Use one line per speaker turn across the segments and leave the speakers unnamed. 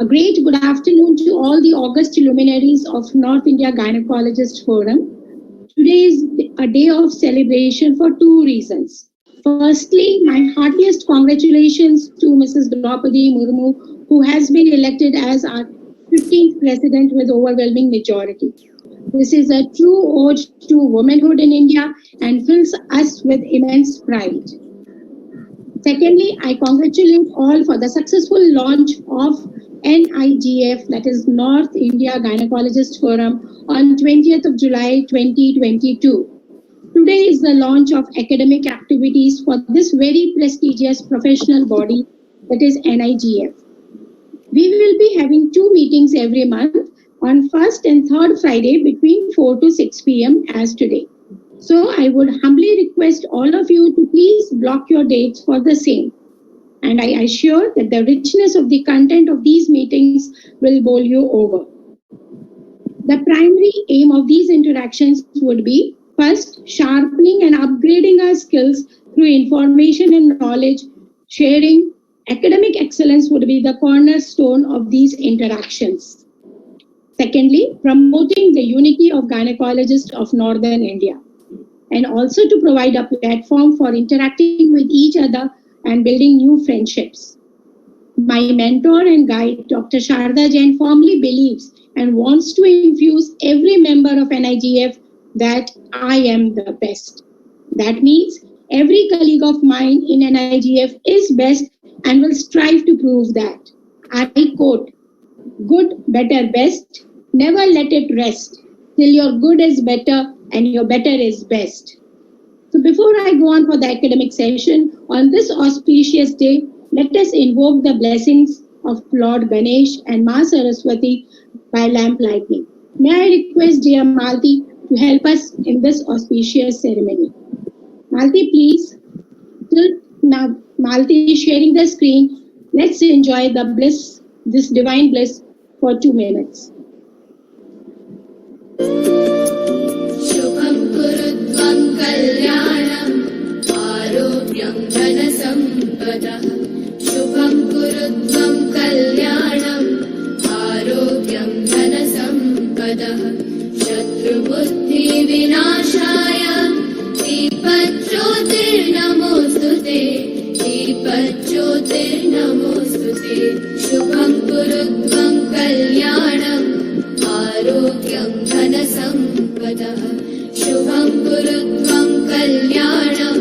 A great good afternoon to all the august luminaries of North India Gynecologist Forum. Today is a day of celebration for two reasons. Firstly, my heartiest congratulations to Mrs. Draupadi Murmu, who has been elected as our 15th president with overwhelming majority. This is a true ode to womanhood in India and fills us with immense pride. Secondly, I congratulate all for the successful launch of NIGF, that is North India Gynecologist Forum, on 20th of July 2022. Today is the launch of academic activities for this very prestigious professional body, that is NIGF. We will be having two meetings every month on first and third Friday between 4 to 6 p.m. as today. So I would humbly request all of you to please block your dates for the same. And I assure that the richness of the content of these meetings will bowl you over. The primary aim of these interactions would be, first, sharpening and upgrading our skills through information and knowledge sharing. Academic excellence would be the cornerstone of these interactions. Secondly, promoting the unity of gynecologists of Northern India, and also to provide a platform for interacting with each other and building new friendships. My mentor and guide, Dr. Sharda Jain, firmly believes and wants to infuse every member of NIGF that I am the best. That means every colleague of mine in NIGF is best and will strive to prove that. I quote, "Good, better, best. Never let it rest till your good is better and your better is best." So before I go on for the academic session, on this auspicious day, let us invoke the blessings of Lord Ganesh and Ma Saraswati by lamp lighting. May I request dear Malti to help us in this auspicious ceremony. Malti, please. Till now, Malti is sharing the screen. Let's enjoy the bliss, this divine bliss, for 2 minutes.
शुभं कुरुत्वं कल्याणं आरोग्यं धनसम्पदः शुभं कुरुत्वं कल्याणं आरोग्यं धनसम्पदः शत्रुबुद्धिविनाशाय दीपज्योतिर्नमोऽस्तुते दीपज्योतिर्नमोऽस्तुते शुभं कुरुत्वं कल्याणं आरोग्यं धनसम्पदः शुभं कुरुत्वं कल्याणं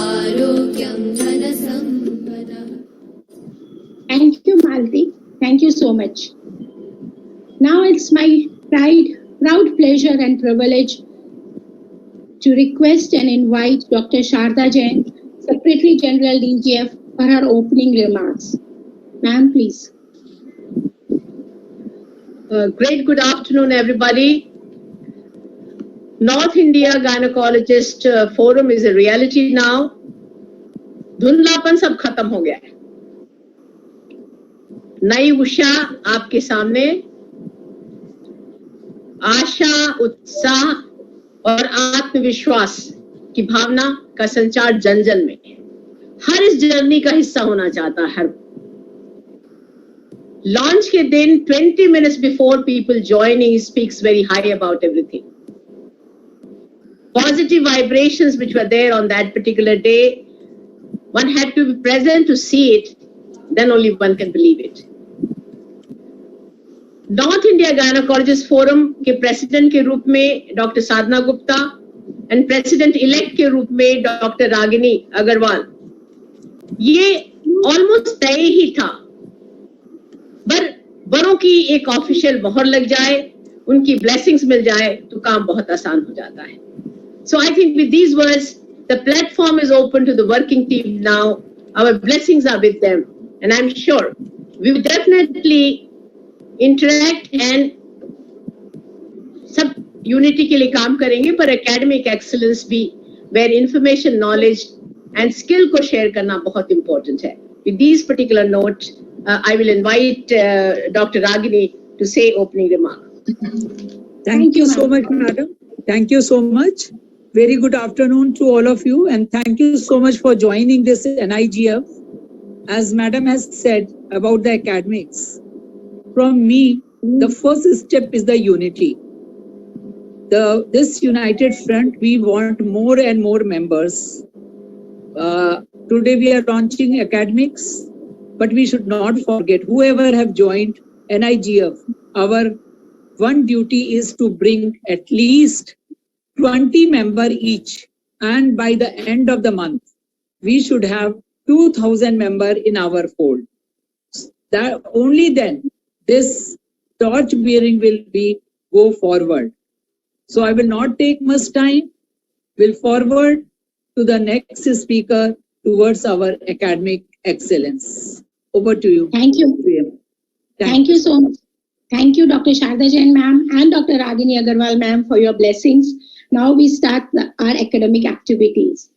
आरोग्यं धनसम्पदः.
Thank you, Malti. Thank you so much. Now it's my proud pleasure and privilege to request and invite Dr. Sharda Jain, Secretary General DGF, for her opening remarks. Ma'am, please.
Great good afternoon, everybody. North India Gynecologist Forum is a reality now. धुंधलापन सब खत्म हो गया है. नई उषा आपके सामने, आशा, उत्साह और आत्मविश्वास की भावना का संचार जन जन में. हर इस जर्नी का हिस्सा होना चाहता है. हर launch के दिन 20 minutes before people joining, he speaks very high about everything. Positive vibrations which were there on that particular day, one had to be present to see it, then only one can believe it. North India Gynecologist Forum के president के रूप में Dr. Sadhna Gupta and president elect के रूप में Dr. Ragini Agarwal, ये almost तय ही था. बड़ों की एक ऑफिशियल मोहर लग जाए, उनकी ब्लेसिंग्स मिल जाए तो काम बहुत आसान हो जाता है. So I think with these words, the platform is open to the working team now. Our blessings are with them, and I'm sure we will definitely interact and सब unity के लिए काम करेंगे, पर academic excellence भी, where information, knowledge and skill को share करना बहुत important है. With these particular notes, I will invite Dr. Ragini to say opening remarks.
Thank you so much, madam. Thank you so much. Very good afternoon to all of you, and thank you so much for joining this NIGF. As madam has said about the academics, from me, the first step is the unity. This united front, we want more and more members. Today we are launching academics, but we should not forget whoever have joined NIGF, our one duty is to bring at least 20 members each, and by the end of the month, we should have 2,000 members in our fold. That only then this torch bearing will go forward. So I will not take much time. Will forward to the next speaker towards our academic excellence. Over to you.
Thank you. Thank you so much. Thank you, Dr. Sharda Jain ma'am and Dr. Ragini Agarwal ma'am for your blessings. Now we start our academic activities.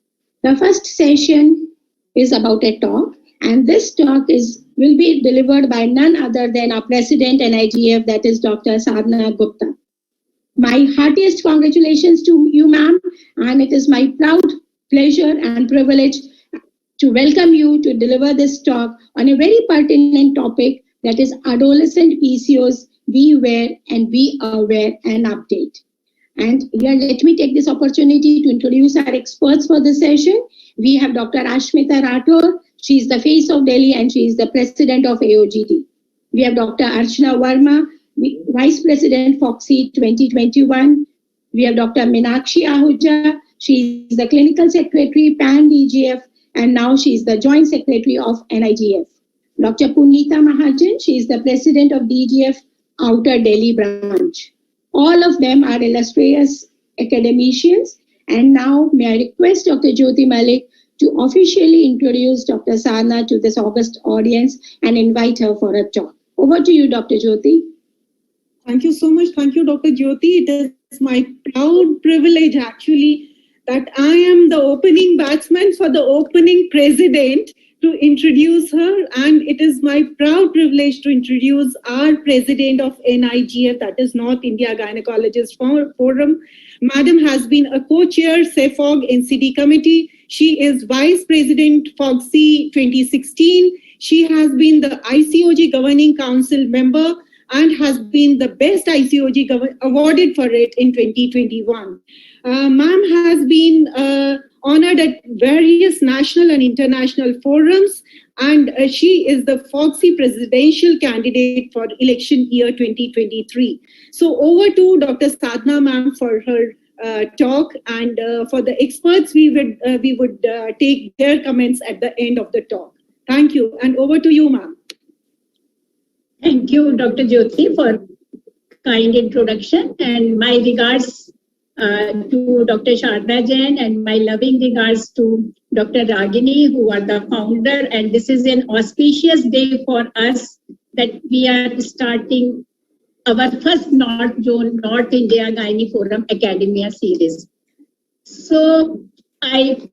The first session is about a talk, and this talk will be delivered by none other than our President NIGF, that is Dr. Sadhna Gupta. My heartiest congratulations to you, ma'am, and it is my proud pleasure and privilege to welcome you to deliver this talk on a very pertinent topic, that is Adolescent PCOS Be, Ware, and Be Aware and Update. And here, let me take this opportunity to introduce our experts for this session. We have Dr. Ashmita Rathore. She is the face of Delhi and she is the president of AOGD. We have Dr. Archana Verma, Vice President FOXY 2021. We have Dr. Meenakshi Ahuja. She is the Clinical Secretary, PAN DGF, and now she is the Joint Secretary of NIGF. Dr. Punita Mahajan, she is the President of DGF Outer Delhi Branch. All of them are illustrious academicians. And now may I request Dr. Jyoti Malik to officially introduce Dr. Sadhna to this august audience and invite her for a talk. Over to you, Dr. Jyoti.
Thank you so much. Thank you, Dr. Jyoti. It is my proud privilege, actually, that I am the opening batsman for the opening president to introduce her. And it is my proud privilege to introduce our president of NIGF, that is North India Gynecologist Forum. Madam has been a co-chair CEFOG NCD committee. She is vice president FOXY 2016. She has been the ICOG governing council member and has been the best ICOG awarded for it in 2021. Ma'am has been honored at various national and international forums, and she is the FOXY presidential candidate for election year 2023. So over to Dr. Sadhna ma'am for her talk, and for the experts, we would take their comments at the end of the talk. Thank you, and over to you, ma'am.
Thank you, Dr. Jyoti, for kind introduction, and my regards to Dr. Sharda Jain, and my loving regards to Dr. Ragini, who are the founder. And this is an auspicious day for us that we are starting our first North India Gynae Forum Academia series. So I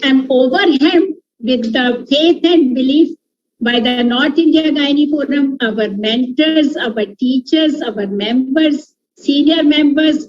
am overwhelmed with the faith and belief by the North India Gynae Forum, our mentors, our teachers, our members, senior members,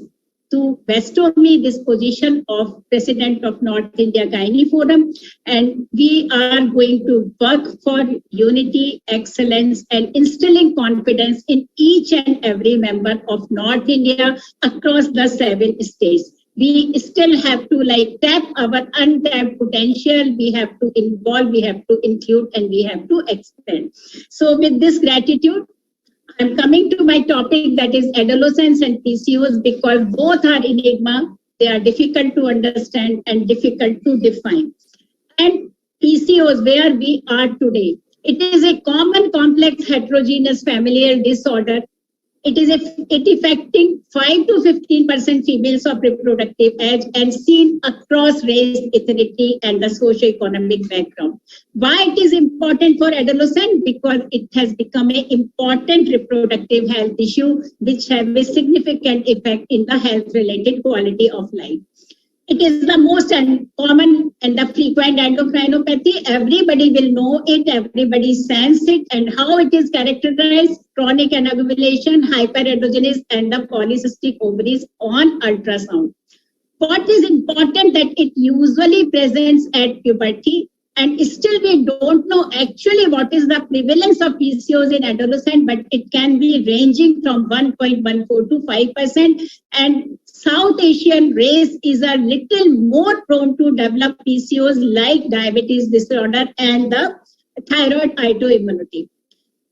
to bestow me this position of President of North India Gynae Forum. And we are going to work for unity, excellence, and instilling confidence in each and every member of North India across the 7 states. We still have to tap our untapped potential. We have to involve, we have to include, and we have to expand. So with this gratitude, I'm coming to my topic, that is adolescence and PCOS, because both are enigma. They are difficult to understand and difficult to define. And PCOS, where we are today, it is a common, complex, heterogeneous familial disorder. It affecting 5 to 15% females of reproductive age and seen across race, ethnicity, and the socio-economic background. Why it is important for adolescents? Because it has become an important reproductive health issue which have a significant effect in the health-related quality of life. It is the most common and the frequent endocrinopathy. Everybody will know it, everybody sense it, and how it is characterized: chronic anovulation, hyperandrogenesis, and the polycystic ovaries on ultrasound. What is important that it usually presents at puberty,
And still we don't know actually what is the prevalence of PCOS in adolescent, but it can be ranging from 1.14 to 5%. And South Asian race is a little more prone to develop PCOS like diabetes disorder and the thyroid autoimmunity.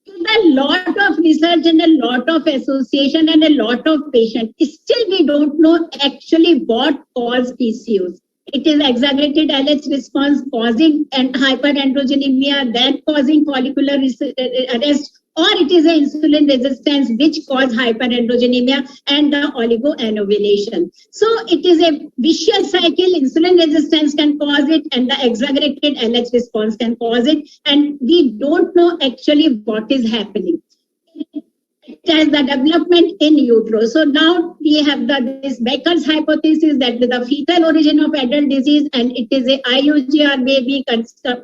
A lot of research and a lot of association and a lot of patients. Still, we don't know actually what causes PCOS. It is exaggerated LH response causing and hyperandrogenemia, then causing follicular arrest, or it is an insulin resistance which cause hyperandrogenemia and the oligoanovulation. So it is a vicious cycle. Insulin resistance can cause it and the exaggerated LH response can cause it, and we don't know actually what is happening. It has the development in utero. So now we have this Becker's hypothesis that the fetal origin of adult disease, and it is a IUGR baby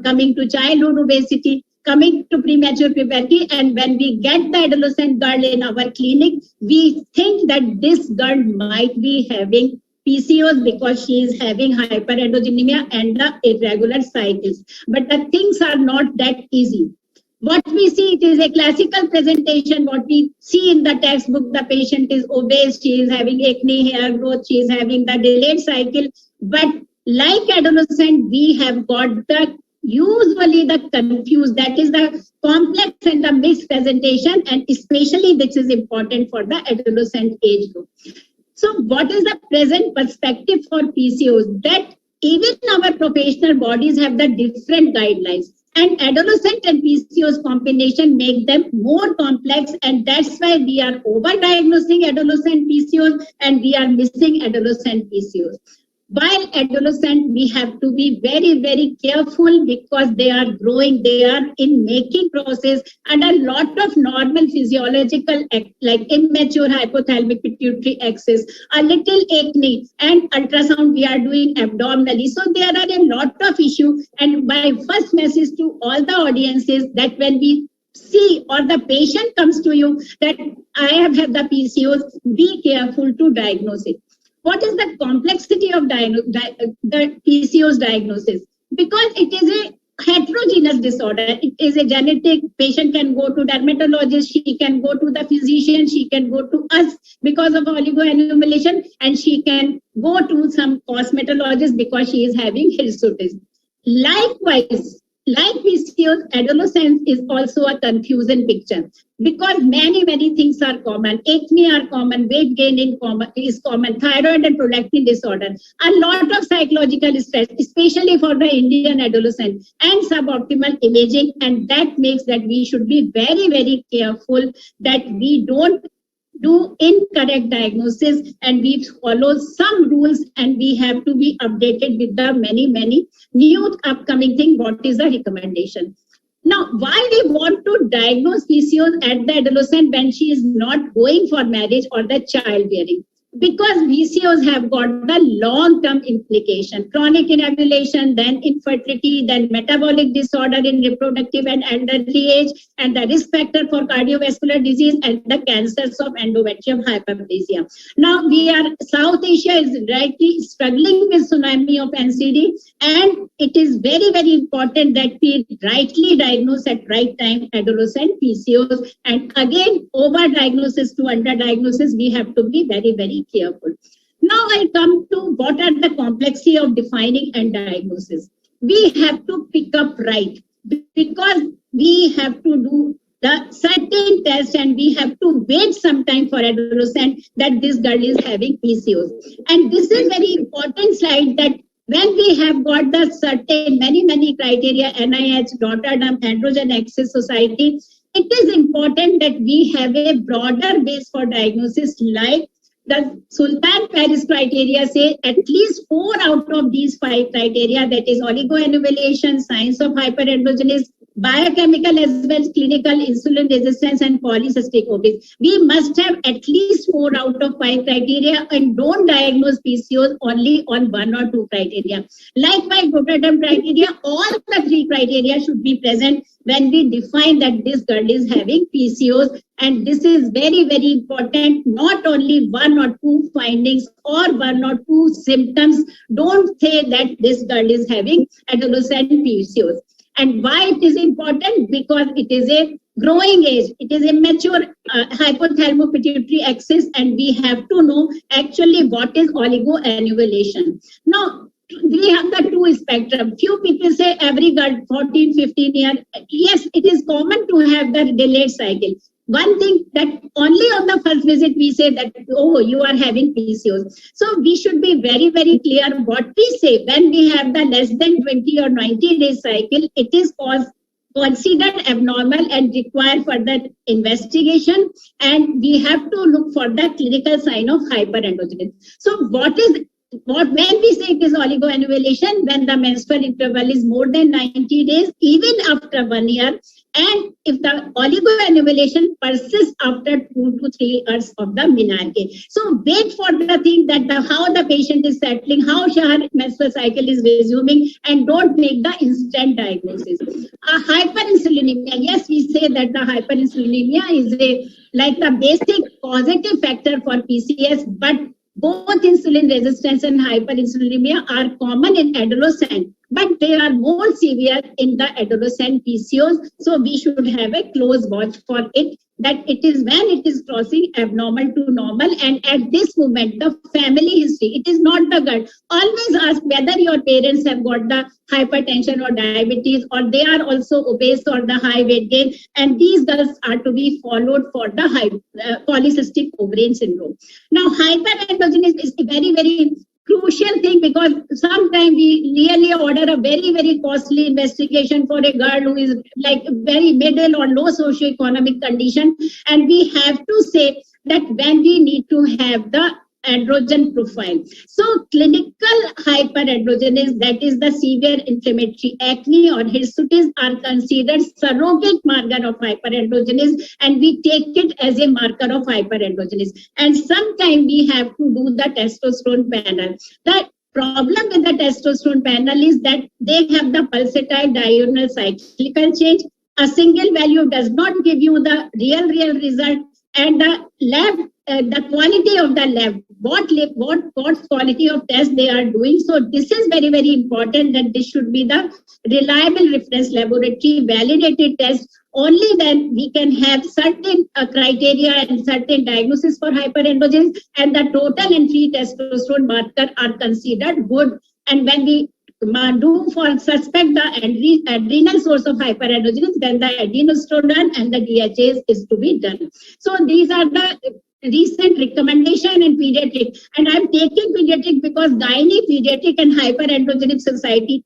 coming to childhood obesity, coming to premature puberty, and when we get the adolescent girl in our clinic, we think that this girl might be having PCOS because she is having hyperandrogenemia and the irregular cycles. But the things are not that easy. What we see, it is a classical presentation. What we see in the textbook, the patient is obese, she is having acne, hair growth, she is having the delayed cycle. But like adolescent, we have got usually the confused, that is the complex and the mixed presentation, and especially this is important for the adolescent age group. So what is the present perspective for PCOS? That even our professional bodies have the different guidelines. And adolescent and PCOS combination make them more complex, and that's why we are overdiagnosing adolescent PCOS and we are missing adolescent PCOS. While adolescent, we have to be very, very careful because they are growing, they are in making process, and a lot of normal physiological like immature hypothalamic pituitary axis, a little acne, and ultrasound we are doing abdominally. So there are a lot of issues, and my first message to all the audiences that when we see or the patient comes to you that I have had the PCOS, be careful to diagnose it. What is the complexity of the PCOS diagnosis? Because it is a heterogeneous disorder. It is a genetic. Patient can go to dermatologist, she can go to the physician, she can go to us because of oligoanovulation, and she can go to some cosmetologist because she is having hirsutism. Likewise, like PCOS, adolescence is also a confusion picture because many things are common. Acne are common, weight gain is common, thyroid and prolactin disorder, a lot of psychological stress, especially for the Indian adolescent, and suboptimal imaging, and that makes that we should be very, very careful that we don't do incorrect diagnosis and we follow some rules, and we have to be updated with the many new upcoming thing. What is the recommendation? Now, why we want to diagnose PCOS at the adolescent when she is not going for marriage or the childbearing? Because PCOS have got the long-term implication, chronic inovulation, then infertility, then metabolic disorder in reproductive and elderly age, and the risk factor for cardiovascular disease and the cancers of endometrium hyperplasia. Now, South Asia is rightly struggling with tsunami of NCD, and it is very, very important that we rightly diagnose at right time adolescent PCOS. And again, over-diagnosis to under-diagnosis, we have to be very, very careful. Now I come to what are the complexity of defining and diagnosis. We have to pick up right because we have to do the certain test and we have to wait some time for adolescent that this girl is having PCOS. And this is very important slide that when we have got the certain many criteria, NIH, Rotterdam, Androgen Access Society, it is important that we have a broader base for diagnosis like the Sultan Paris criteria say at least 4 out of these 5 criteria, that is oligoanovulation, signs of hyperandrogenism,
biochemical as well as clinical insulin resistance and polycystic ovaries. We must have at least 4 out of 5 criteria and don't diagnose PCOS only on 1 or 2 criteria. Like my Rotterdam criteria, all the 3 criteria should be present when we define that this girl is having PCOS. And this is very, very important, not only 1 or 2 findings or 1 or 2 symptoms. Don't say that this girl is having adolescent PCOS. And why it is important? Because it is a growing age. It is a mature hypothalamo-pituitary axis, and we have to know actually what is oligoannulation. Now, we have the 2 spectrum. Few people say every girl 14, 15 years. Yes, it is common to have the delayed cycle. One thing that only on the first visit we say that, oh, you are having PCOS. So we should be very, very clear what we say. When we have the less than 20 or 90 day cycle, it is considered abnormal and require further investigation. And we have to look for the clinical sign of hyperandrogenism. So when we say it is oligoannulation, when the menstrual interval is more than 90 days, even after 1 year, and if the oligoannulation persists after 2 to 3 years of the menarche. So wait for the thing that how the patient is settling, how her menstrual cycle is resuming, and don't make the instant diagnosis. Hyperinsulinemia, yes, we say that the hyperinsulinemia is like the basic causative factor for PCOS, but both insulin resistance and hyperinsulinemia are common in adolescent, but they are more severe in the adolescent PCOS. So we should have a close watch for it, that it is when it is crossing abnormal to normal. And at this moment, the family history, it is not the gut. Always ask whether your parents have got the hypertension or diabetes, or they are also obese or the high weight gain. And these girls are to be followed for the polycystic ovarian syndrome. Now, hyperandrogenism is a very, very crucial thing, because sometimes we really order a very, very costly investigation for a girl who is like very middle or low socioeconomic condition. And we have to say that when we need to have the androgen profile. So clinical hyperandrogenism, that is the severe inflammatory acne or hirsutis, are considered surrogate marker of hyperandrogenism, and we take it as a marker of hyperandrogenism. And sometimes we have to do the testosterone panel. The problem with the testosterone panel is that they have the pulsatile diurnal cyclical change. A single value does not give you the real result, and the lab, the quality of the lab, what quality of test they are doing. So this is very, very important, that this should be the reliable reference laboratory validated test. Only then we can have certain criteria and certain diagnosis for hyperandrogenism, and the total and free testosterone marker are considered good. And when we do for suspect the adrenal source of hyperandrogenism, then the adenosterone and the DHAs is to be done. So these are the recent recommendation in pediatric, and I'm taking pediatric because gynae, pediatric and hyperandrogenic society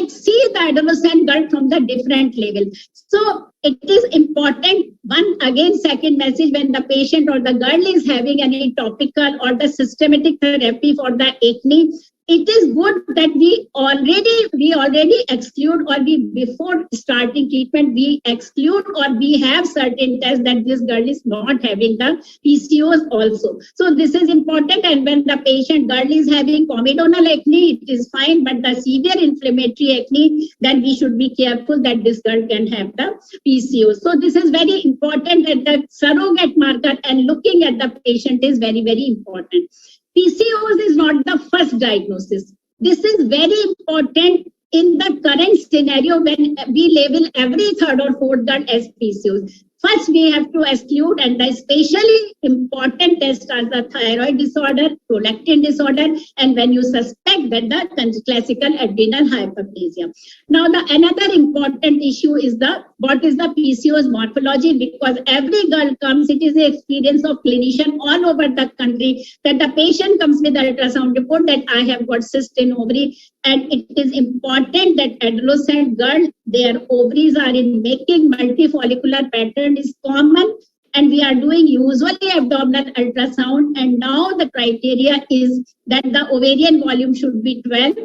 see the adolescent girl from the different level. So it is important. One, again, second message, when the patient or the girl is having any topical or the systematic therapy for the acne, it is good that we already exclude, or before starting treatment, we exclude or we have certain tests that this girl is not having the PCOS also. So this is important. And when the patient girl is having comedonal acne, it is fine, but the severe inflammatory acne, then we should be careful that this girl can have the PCOS. So this is very important, that the surrogate marker and looking at the patient is very, very important. PCOS is not the first diagnosis. This is very important in the current scenario when we label every third or fourth girl as PCOS. First, we have to exclude, and the especially important tests are the thyroid disorder, prolactin disorder, and when you suspect that the classical adrenal hyperplasia. Now, another important issue is what is the PCOS morphology, because every girl comes, it is the experience of clinician all over the country that the patient comes with ultrasound report that I have got cyst in ovary, and it is important that adolescent girl, their ovaries are in making, multifollicular pattern is common, and we are doing usually abdominal ultrasound. And now the criteria is that the ovarian volume should be 12,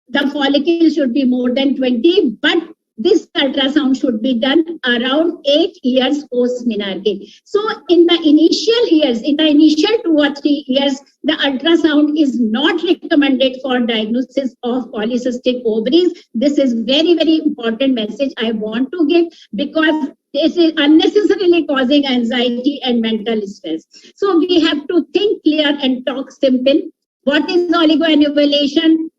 the follicle should be more than 20, but this ultrasound should be done around 8 years post-menarche. So in the initial years, in the initial 2 or 3 years, the ultrasound is not recommended for diagnosis of polycystic ovaries. This is very, very important message I want to give, because this is unnecessarily causing anxiety and mental stress. So we have to think clear and talk simple. What is oligoannulation?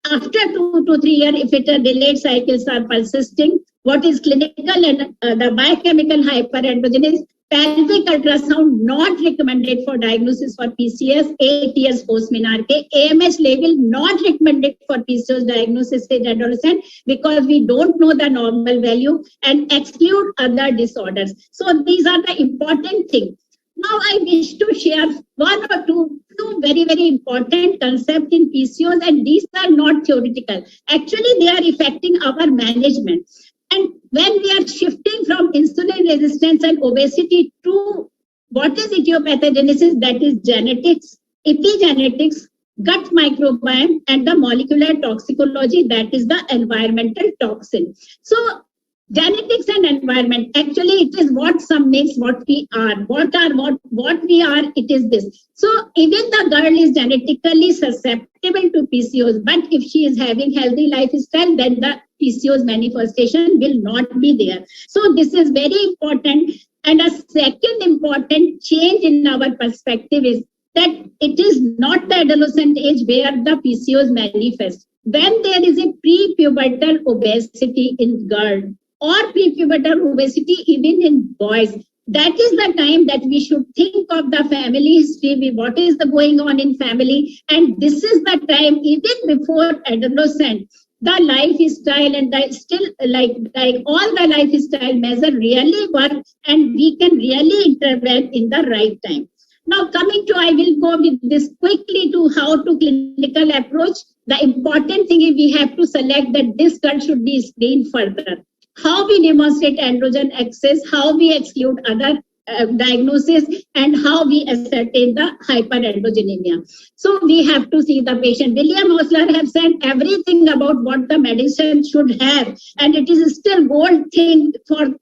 After 2 to 3 years, if it delayed cycles are persisting, what is clinical and the biochemical hyperandrogenism? Pelvic ultrasound not recommended for diagnosis for PCOS 8 years post-menarche. AMH level not recommended for PCOS diagnosis in adolescent because we don't know the normal value, and exclude other disorders. So these are the important things. Now I wish to share one or two very, very important concepts in PCOS, and these are not theoretical. Actually, they are affecting our management. And when we are shifting from insulin resistance and obesity to what is etiopathogenesis, that is genetics, epigenetics, gut microbiome, and the molecular toxicology, that is the environmental toxin. So genetics and environment, actually it is what some makes what we are. What we are, it is this. So even the girl is genetically susceptible to PCOS, but if she is having healthy lifestyle, then the PCOS manifestation will not be there. So this is very important. And a second important change in our perspective is that it is not the adolescent age where the PCOS manifests. When there is a pre-pubertal obesity in girl, or prepubertal obesity even in boys, that is the time that we should think of the family history, what is the going on in family. And this is the time, even before adolescent, the lifestyle and the still like all the lifestyle measure really work, and we can really intervene in the right time. Now coming to, I will go with this quickly to how to clinical approach. The important thing is we have to select that this girl should be screened further. How we demonstrate androgen excess, how we exclude other diagnosis, and how we ascertain the hyperandrogenemia. So we have to see the patient. William Osler have said everything about what the medicine should have, and it is still gold thing for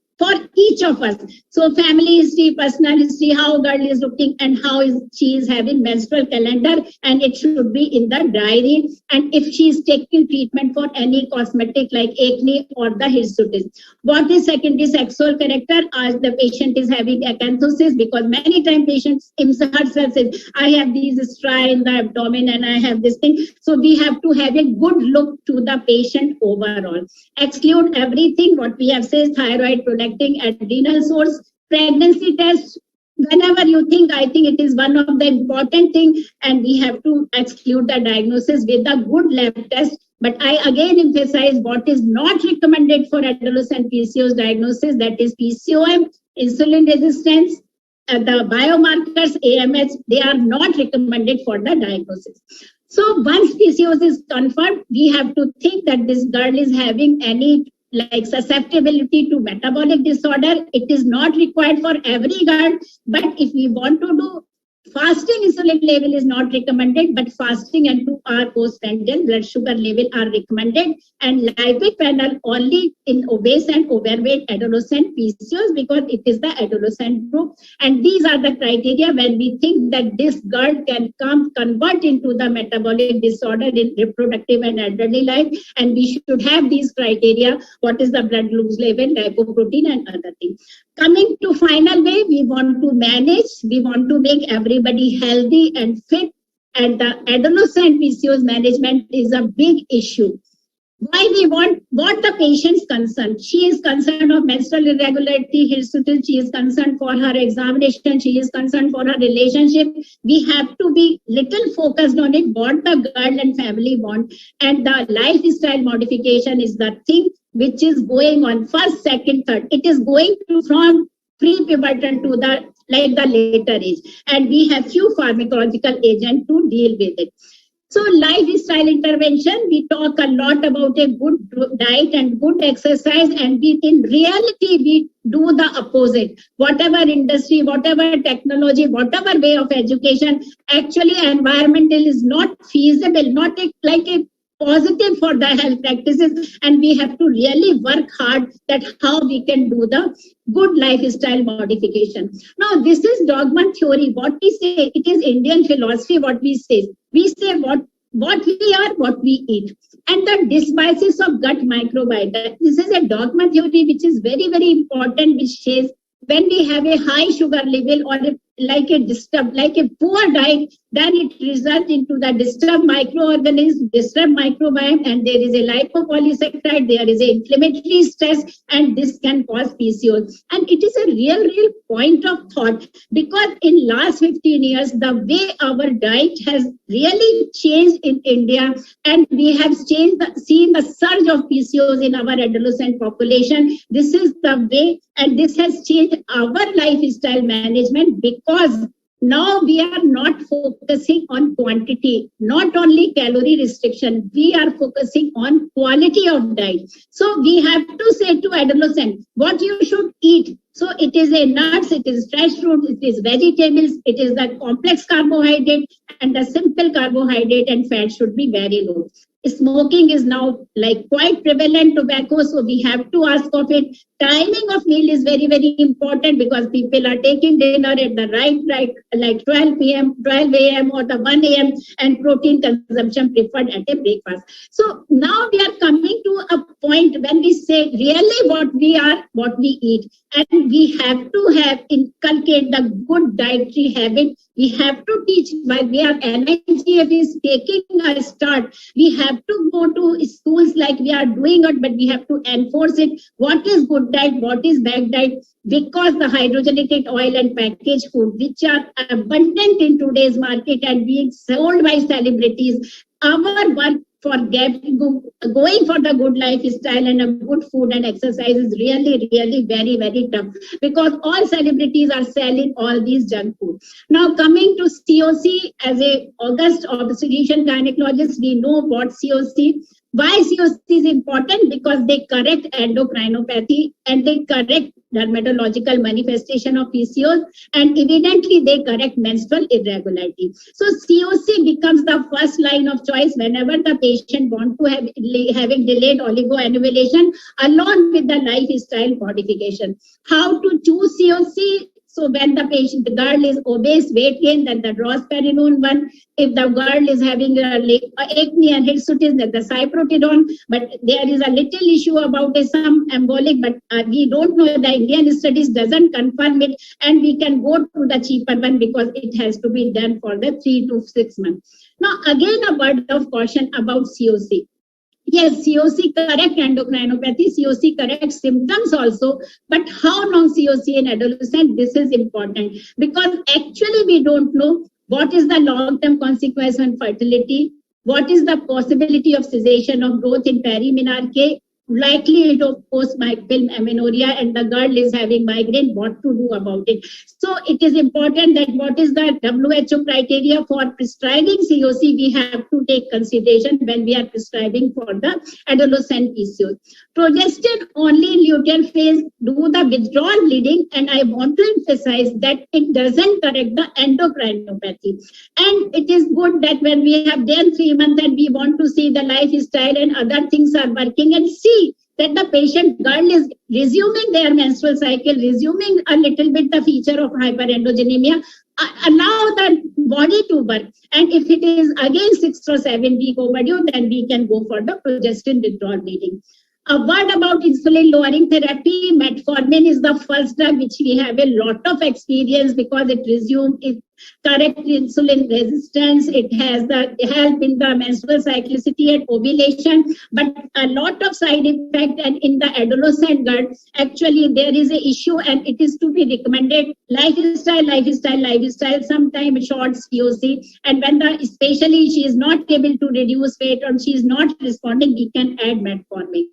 each of us. So family history, personal history, how girl is looking, and how she is having menstrual calendar, and it should be in the diary. And if she is taking treatment for any cosmetic like acne or the hirsutism. What is secondary sexual character? As the patient is having acanthosis, because many times patients herself says, I have these striae in the abdomen and I have this thing. So we have to have a good look to the patient overall. Exclude everything what we have said, thyroid, protecting adrenal source, pregnancy test. Whenever you think, I think it is one of the important things, and we have to exclude the diagnosis with a good lab test. But I again emphasize what is not recommended for adolescent PCOS diagnosis, that is PCOM, insulin resistance, the biomarkers, AMH, they are not recommended for the diagnosis. So once PCOS is confirmed, we have to think that this girl is having any like susceptibility to metabolic disorder. It is not required for every girl, but if we want to do fasting, insulin level is not recommended, but fasting and 2 hour postprandial blood sugar level are recommended, and lipid panel only in obese and overweight adolescent PCOS, because it is the adolescent group. And these are the criteria when we think that this girl can convert into the metabolic disorder in reproductive and elderly life, and we should have these criteria. What is the blood glucose level, lipoprotein, and other things. Coming to final way, we want to manage, we want to make everybody healthy and fit, and the adolescent PCOS management is a big issue. Why we want what the patient's concerned. She is concerned of menstrual irregularity, hirsutism, she is concerned for her examination, she is concerned for her relationship. We have to be little focused on it, what the girl and family want, and the lifestyle modification is the thing which is going on first, second, third. It is going to from pre-pubertal to the later age, and we have few pharmacological agents to deal with it. So lifestyle intervention, we talk a lot about a good diet and good exercise, and in reality, we do the opposite. Whatever industry, whatever technology, whatever way of education, actually environmental is not feasible, not like a positive for the health practices, and we have to really work hard that how we can do the good lifestyle modification. Now, this is dogma theory. What we say, it is Indian philosophy. What we say what we are, what we eat, and the dysbiosis of gut microbiota. This is a dogma theory which is very, very important, which says when we have a high sugar level or like a poor diet, then it results into the disturbed microorganism, disturbed microbiome, and there is a lipopolysaccharide, there is a inflammatory stress, and this can cause PCOS. And it is a real point of thought, because in last 15 years, the way our diet has really changed in India, and we have seen the surge of PCOS in our adolescent population. This is the way, and this has changed our lifestyle management, because now we are not focusing on quantity, not only calorie restriction, we are focusing on quality of diet. So we have to say to adolescents what you should eat. So it is a nuts, it is fresh fruit, it is vegetables, it is the complex carbohydrate, and the simple carbohydrate and fat should be very low. Smoking is now like quite prevalent, tobacco, so we have to ask of it. Timing of meal is very, very important, because people are taking dinner at the right, like 12 a.m. or the 1 a.m. and protein consumption preferred at a breakfast. So now we are coming to a point when we say really what we are, what we eat, and we have to have inculcate the good dietary habit. We have to teach, while we are NIGF is taking a start, we have to go to schools like we are doing it, but we have to enforce it. What is good diet, what is bad diet? Because the hydrogenated oil and packaged food, which are abundant in today's market and being sold by celebrities, our work for going for the good lifestyle and a good food and exercise is really very, very tough, because all celebrities are selling all these junk food. Now coming to COC, as a August obstetrician gynecologist, we know what COC. Why COC is important? Because they correct endocrinopathy and they correct dermatological manifestation of PCOS, and evidently they correct menstrual irregularity. So COC becomes the first line of choice whenever the patient wants to having delayed oligoannulation along with the lifestyle modification. How to choose COC? So when the girl is obese, weight gain, then the drospirenone one. If the girl is having acne and hirsutism, then the cyproterone. But there is a little issue about some embolic, but we don't know. The Indian studies doesn't confirm it, and we can go to the cheaper one because it has to be done for the 3 to 6 months. Now again, a word of caution about COC. Yes, COC correct endocrinopathy, COC correct symptoms also, but how long COC in adolescent? This is important, because actually we don't know what is the long-term consequence on fertility, what is the possibility of cessation of growth in perimenarche, likely to post-film amenorrhea, and the girl is having migraine, what to do about it. So it is important that what is the WHO criteria for prescribing COC, we have to take consideration when we are prescribing for the adolescent PCOS. Progestin only in luteal phase do the withdrawal bleeding, and I want to emphasize that it doesn't correct the endocrinopathy. And it is good that when we have done 3 months and we want to see the lifestyle and other things are working, and see that the patient girl is resuming their menstrual cycle, resuming a little bit the feature of hyperandrogenemia, allow the body to work. And if it is again 6 or 7 week overdue, then we can go for the progestin withdrawal bleeding. A word about insulin lowering therapy. Metformin is the first drug which we have a lot of experience, because it correct insulin resistance, it has the help in the menstrual cyclicity and ovulation, but a lot of side effect, and in the adolescent girl actually there is a issue, and it is to be recommended lifestyle, sometimes short COC, and when especially she is not able to reduce weight or she is not responding, we can add metformin.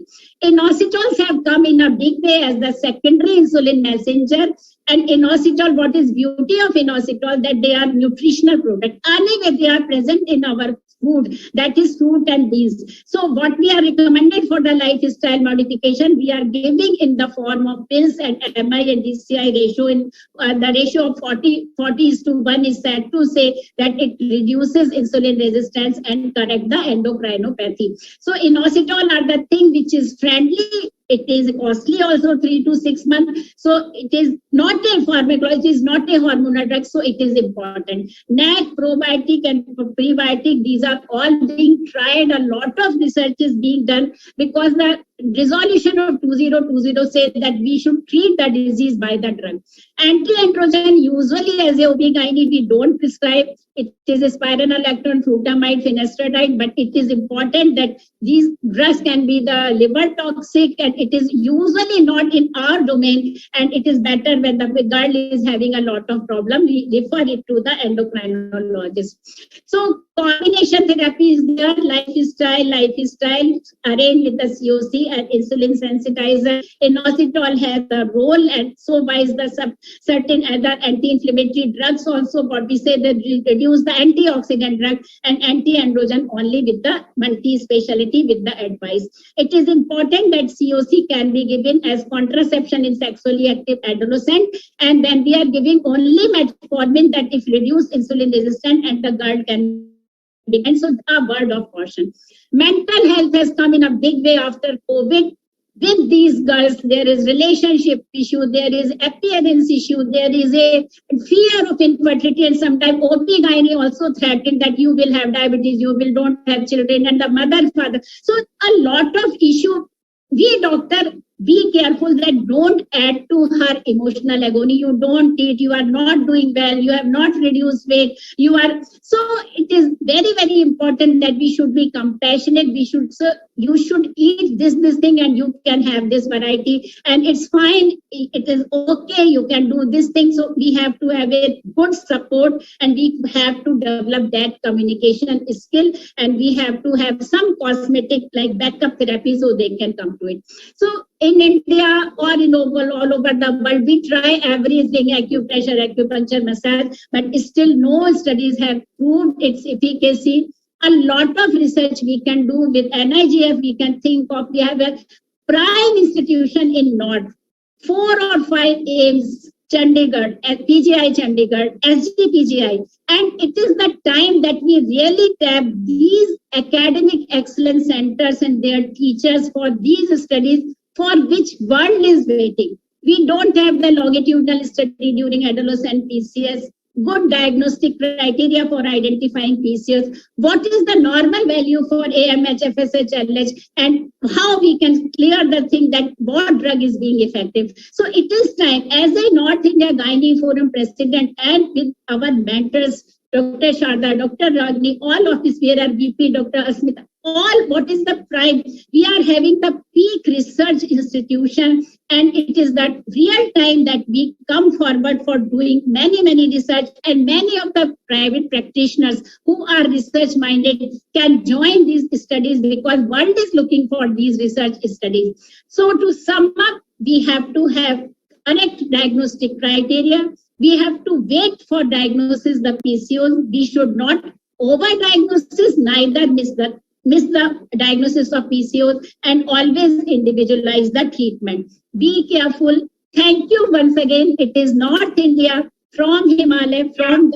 Inositols have come in a big way as the secondary insulin messenger. And inositol, what is beauty of inositol, that they are nutritional products. Anyway, they are present in our food, that is fruit and beans. So what we are recommended for the lifestyle modification, we are giving in the form of pills and MI and DCI ratio. In the ratio of 40:1 is said to say that it reduces insulin resistance and correct the endocrinopathy. So inositol are the thing which is friendly. It is costly also, 3 to 6 months. So it is not a pharmacology, it is not a hormonal drug. So it is important. NAC, probiotic and prebiotic, these are all being tried. A lot of research is being done because the resolution of 2020 says that we should treat the disease by the drug. Anti-androgen, usually as a OB-GYN, we don't prescribe. It is a spironolactone, frutamide, finasteride, but it is important that these drugs can be the liver toxic, and it is usually not in our domain, and it is better when the girl is having a lot of problem, we refer it to the endocrinologist. So combination therapy is there, lifestyle arranged with the COC and insulin sensitizer. Inositol has a role, and so wise the certain other anti-inflammatory drugs also, what we say that reduce the antioxidant drug and anti-androgen only with the multi-speciality with the advice. It is important that COC can be given as contraception in sexually active adolescent, and then we are giving only metformin that if reduced insulin resistant and the girl can be. And so a word of caution. Mental health has come in a big way after COVID. With these girls, there is relationship issue, there is appearance issue, there is a fear of infertility, and sometimes OB-GYN also threatened that you will have diabetes, you will don't have children, and the mother, father. So a lot of issue. We doctor, be careful that don't add to her emotional agony. You don't eat, you are not doing well, you have not reduced weight, you are. So it is very, very important that we should be compassionate. We should, so you should eat this thing and you can have this variety, and it's fine. It is okay. You can do this thing. So we have to have a good support, and we have to develop that communication skill, and we have to have some cosmetic like backup therapy so they can come to it. So in India or in all over the world, we try everything, acupressure, acupuncture, massage, but still no studies have proved its efficacy. A lot of research we can do with NIGF. We can think of, we have a prime institution in North, 4 or 5 aims, Chandigarh, PGI Chandigarh, SGPGI, and it is the time that we really tap these academic excellence centers and their teachers for these studies for which world is waiting. We don't have the longitudinal study during adolescent PCOS, good diagnostic criteria for identifying PCOS, what is the normal value for AMH, FSH, LH, and how we can clear the thing that what drug is being effective. So it is time, as a North India Gynae Forum president and with our mentors, Dr. Sharda, Dr. Ragni, all of this, where are VP, Dr. Asmita, all what is the prime? We are having the peak research institution, and it is that real time that we come forward for doing many research, and many of the private practitioners who are research minded can join these studies because world is looking for these research studies. So to sum up, we have to have correct diagnostic criteria. We have to wait for diagnosis the PCOS. We should not overdiagnosis, neither miss the diagnosis of PCOS, and always individualize the treatment. Be careful. Thank you once again. It is North India from Himalaya, from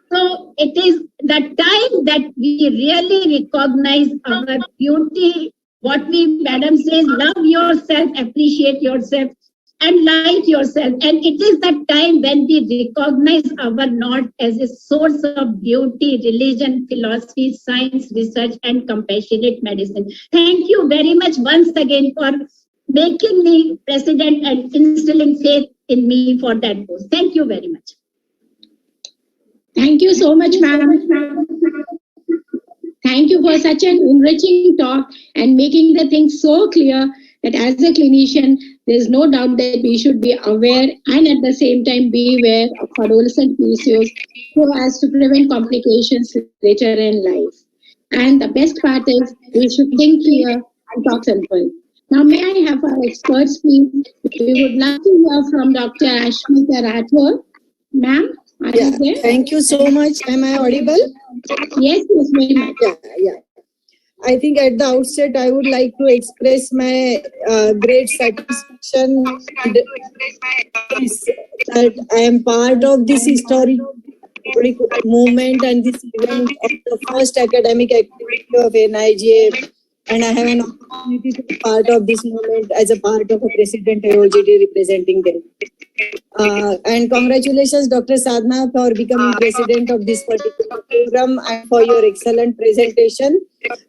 so it is the time that we really recognize our beauty. What we, madam says, love yourself, appreciate yourself, and like yourself. And it is the time when we recognize our North as a source of beauty, religion, philosophy, science, research, and compassionate medicine. Thank you very much once again for making me president and instilling faith in me for that post. Thank you very much.
Thank you so much, ma'am. Thank you for such an enriching talk and making the thing so clear that as a clinician, there is no doubt that we should be aware and at the same time be aware of adolescent PCOS so as to prevent complications later in life. And the best part is we should think clear and talk simple. Now, may I have our experts speak? We would love to hear from Dr. Ashmita Rathore. Ma'am, Are
Yeah,
you there?
thank you so much. Am I audible?
Yes, yes, very much.
Yeah. I think at the outset, I would like to express my great satisfaction that I am part of this historic movement and this event of the first academic activity of NIGF, and I have an opportunity to be part of this movement as a part of a President AOGD representing them. And congratulations, Dr. Sadhna, for becoming president of this particular program and for your excellent presentation.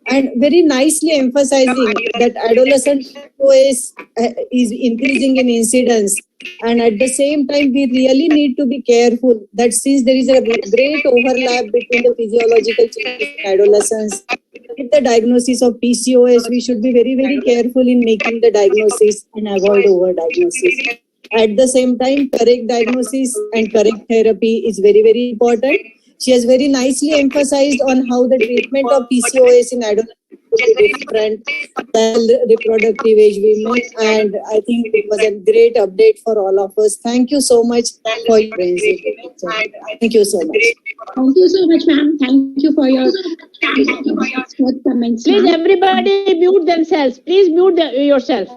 And very nicely emphasizing that adolescent PCOS is increasing in incidence. And at the same time, we really need to be careful that since there is a great overlap between the physiological changes in adolescence with the diagnosis of PCOS, we should be very, very careful in making the diagnosis and avoid overdiagnosis. At the same time, correct diagnosis and correct therapy is very, very important. She has very nicely emphasized on how the treatment of PCOS in adolescents is different than reproductive age women, and I think it was a great update for all of us. Thank you so much for your presentation. Thank you so much.
Thank you so much, ma'am. Thank you for your comments.
Please, everybody mute themselves. Please mute yourself.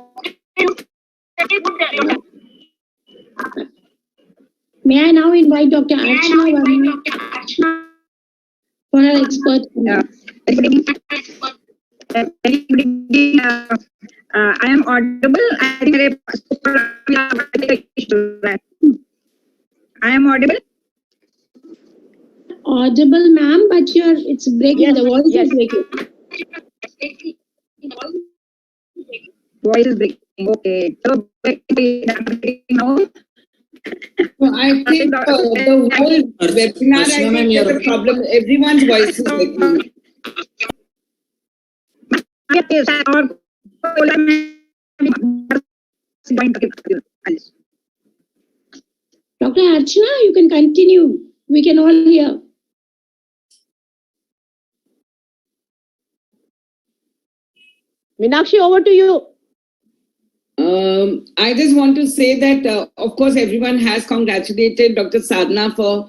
May I now invite Dr. Archana Verma for her expert comments.
I am audible. I am audible.
Audible, ma'am, but it's breaking. The voice is breaking.
Voice is breaking. Okay. So now.
So I think the whole webinar, I think is a problem. Everyone's voice is breaking.
Dr. Archana, you can continue. We can all hear.
Meenakshi, over to you.
I just want to say that, of course, everyone has congratulated Dr. Sadhna for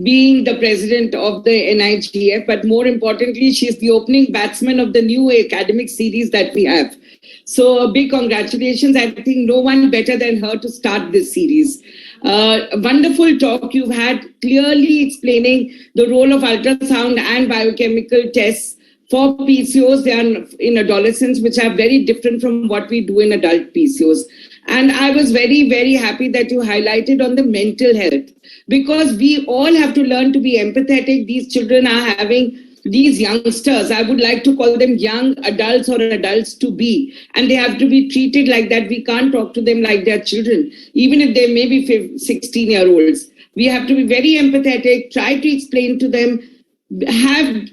being the president of the NIGF, but more importantly, she is the opening batsman of the new academic series that we have. So a big congratulations. I think no one better than her to start this series. A wonderful talk you've had, clearly explaining the role of ultrasound and biochemical tests for PCOS. They are in adolescents, which are very different from what we do in adult PCOS. And I was very, very happy that you highlighted on the mental health, because we all have to learn to be empathetic. These children are having these youngsters, I would like to call them young adults or adults to be, and they have to be treated like that. We can't talk to them like they're children, even if they may be 16-year-olds. We have to be very empathetic, try to explain to them,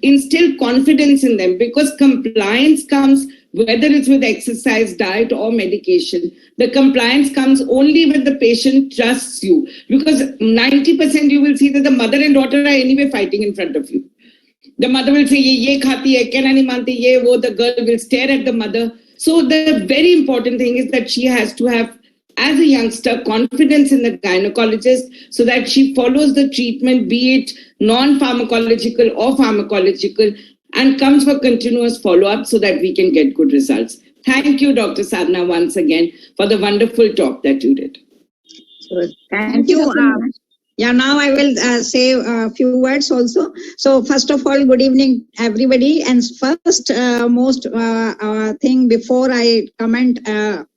instill confidence in them, because compliance comes, whether it's with exercise, diet or medication. The compliance comes only when the patient trusts you, because 90% you will see that the mother and daughter are anyway fighting in front of you. The mother will say, ye khati hai, kehna nahi mante, ye wo, the girl will stare at the mother. So the very important thing is that she has to have, as a youngster, confidence in the gynecologist so that she follows the treatment, be it non-pharmacological or pharmacological, and comes for continuous follow-up so that we can get good results. Thank you, Dr. Sadhna, once again for the wonderful talk that you did.
Thank you. Yeah, now I will say a few words also. So first of all, good evening, everybody. And first, most thing before I comment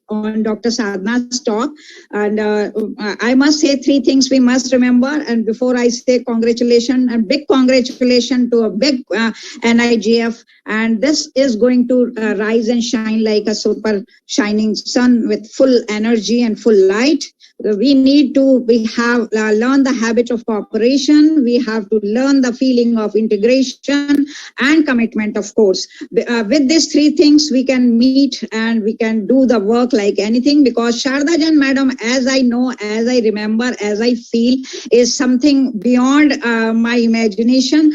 on Dr. Sadhna's talk, and I must say three things we must remember. And before I say congratulations, a big congratulations to a big NIGF. And this is going to rise and shine like a super shining sun with full energy and full light. We have learned the habit of cooperation. We have to learn the feeling of integration and commitment, of course. With these three things, we can meet and we can do the work like anything, because Sharda Jan madam, as I know, as I remember, as I feel, is something beyond my imagination.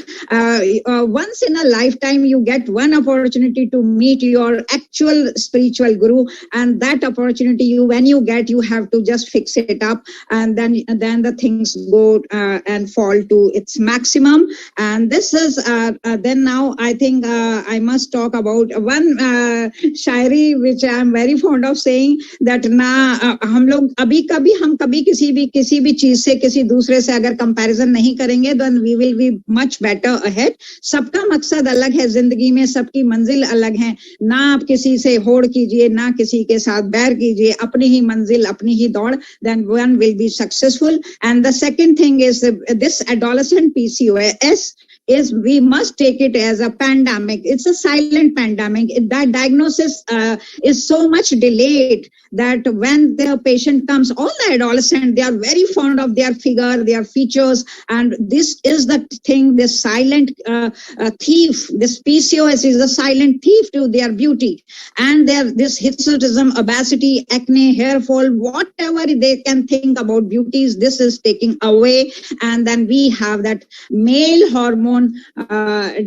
Once in a lifetime, you get one opportunity to meet your actual spiritual guru, and that opportunity, when you get, you have to just fix it up, and then the things go and fall to its maximum. And this is then now I think I must talk about one Shayari which I am very fond of saying, that ना हम लोग हम कभी किसी भी चीज से किसी दूसरे से अगर कंपैरिजन नहीं करेंगे, then we will be much better ahead. सबका मकसद अलग है जिंदगी में, सबकी मंजिल अलग है. ना आप किसी से होड़ कीजिए, ना किसी के साथ बैर कीजिए, अपनी ही मंजिल, अपनी ही दौड़, then one will be successful. And the second thing is this adolescent PCOS is, we must take it as a pandemic. It's a silent pandemic. That diagnosis is so much delayed that when the patient comes, all the adolescents, they are very fond of their figure, their features, and this is the thing, this silent thief, this PCOS is a silent thief to their beauty. And this hirsutism, obesity, acne, hair fall, whatever they can think about beauties, this is taking away. And then we have that male hormone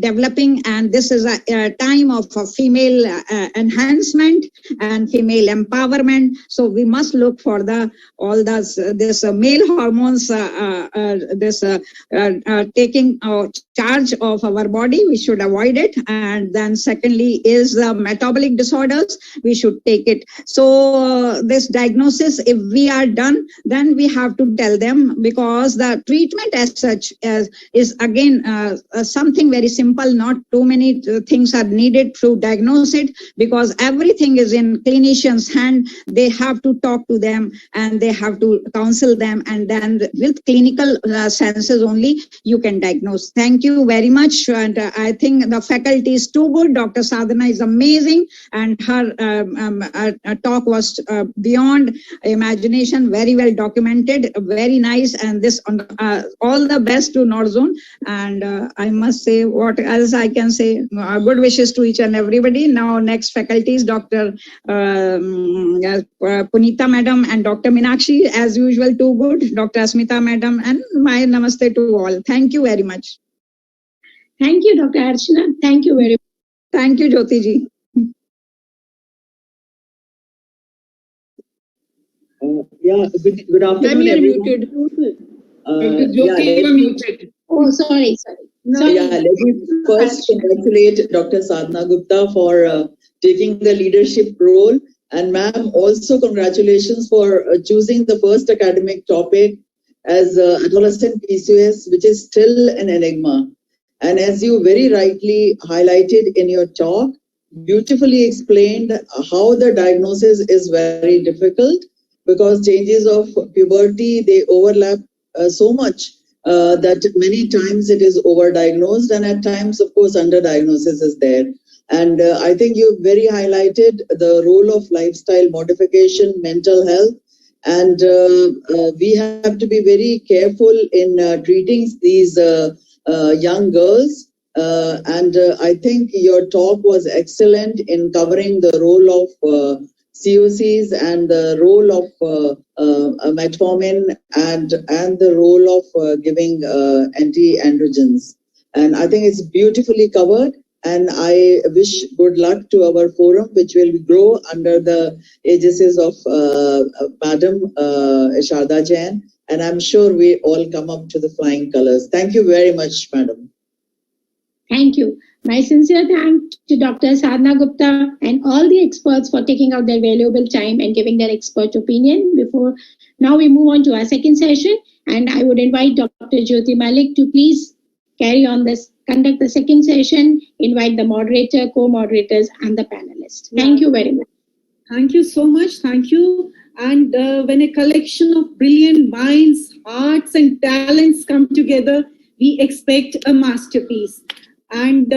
developing, and this is a time of female enhancement and female empowerment. So we must look for this male hormones taking charge of our body. We should avoid it. And then secondly is the metabolic disorders. We should take it. So this diagnosis, if we are done, then we have to tell them, because the treatment as such is again something very simple. Not too many things are needed to diagnose it, because everything is in clinicians' hand. They have to talk to them and they have to counsel them, and then with clinical senses only you can diagnose. Thank you very much. And I think the faculty is too good. Dr. Sadhna is amazing, and her talk was beyond imagination, very well documented, very nice. And this all the best to North Zone. And I must say, what else I can say? Good wishes to each and everybody. Now next faculty is Dr. Punita madam and Dr. Meenakshi, as usual, too good. Dr. Asmita madam, and my namaste to all. Thank you very much.
Thank you, Dr. Archana. Thank you very much.
Thank you, Jyoti ji.
Good afternoon, everyone.
Jyoti, you're muted.
Oh, sorry.
Let me first congratulate Dr. Sadhna Gupta for taking the leadership role. And ma'am, also congratulations for choosing the first academic topic as adolescent PCOS, which is still an enigma. And as you very rightly highlighted in your talk, beautifully explained how the diagnosis is very difficult, because changes of puberty, they overlap so much that many times it is overdiagnosed, and at times, of course, underdiagnosis is there. And I think you've very highlighted the role of lifestyle modification, mental health, and we have to be very careful in treating these young girls. And I think your talk was excellent in covering the role of COCs and the role of metformin and the role of giving anti-androgens. And I think it's beautifully covered. And I wish good luck to our forum, which will grow under the aegis of Madam Sharda Jain. And I'm sure we all come up to the flying colors. Thank you very much, Madam.
Thank you. My sincere thanks to Dr. Sadhna Gupta and all the experts for taking out their valuable time and giving their expert opinion. Now we move on to our second session, and I would invite Dr. Jyoti Malik to please carry on this, conduct the second session, invite the moderator, co-moderators, and the panelists. Thank you very much.
Thank you so much. Thank you. And when a collection of brilliant minds, hearts, and talents come together, we expect a masterpiece. And